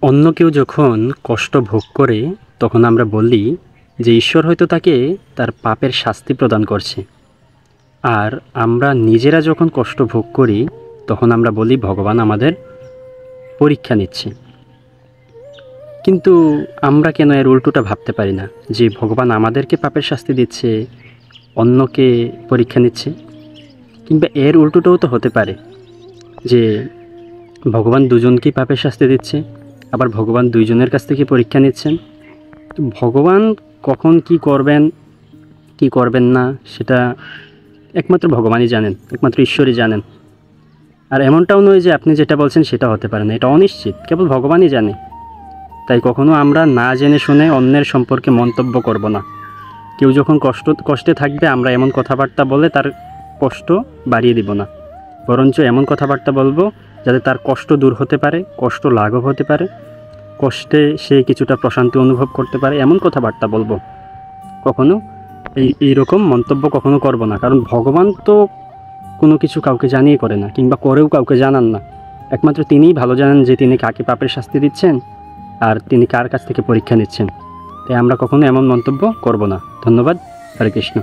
অন্য কেউ যখন কষ্ট ভোগ করে তখন আমরা বলি যে ঈশ্বর হয়তো তাকে তার পাপের শাস্তি প্রদান করছে। আর আমরা নিজেরা যখন কষ্ট ভোগ করি তখন আমরা বলি ভগবান আমাদের পরীক্ষা নিচ্ছে। কিন্তু আমরা কেন এর উল্টোটা ভাবতে পারি না যে ভগবান আমাদেরকে পাপের শাস্তি দিচ্ছে, অন্যকে পরীক্ষা নিচ্ছে? কিংবা এর উল্টোটাও তো হতে পারে যে ভগবান দুজনকেই পাপের শাস্তি দিচ্ছে, আবার ভগবান দুইজনের কাছ থেকে পরীক্ষা নিচ্ছেন। তো ভগবান কখন কি করবেন কি করবেন না সেটা একমাত্র ভগবানই জানেন, একমাত্র ঈশ্বরই জানেন। আর এমনটাও নয় যে আপনি যেটা বলছেন সেটা হতে পারে না, এটা অনিশ্চিত, কেবল ভগবানই জানে। তাই কখনো আমরা না জেনে শুনে অন্যের সম্পর্কে মন্তব্য করব না। কেউ যখন কষ্টে থাকবে আমরা এমন কথাবার্তা বলে তার কষ্ট বাড়িয়ে দিব না, বরঞ্চ এমন কথাবার্তা বলবো যাতে তার কষ্ট দূর হতে পারে, কষ্ট লাঘব হতে পারে, কষ্টে সে কিছুটা প্রশান্তি অনুভব করতে পারে, এমন কথাবার্তা বলবো। কখনো এইরকম মন্তব্য কখনো করব না, কারণ ভগবান তো কোনো কিছু কাউকে জানিয়ে করে না, কিংবা করেও কাউকে জানান না। একমাত্র তিনিই ভালো জানেন যে তিনি কাকে পাপের শাস্তি দিচ্ছেন আর তিনি কার কাছ থেকে পরীক্ষা নিচ্ছেন। তাই আমরা কখনো এমন মন্তব্য করব না। ধন্যবাদ। হরে কৃষ্ণ।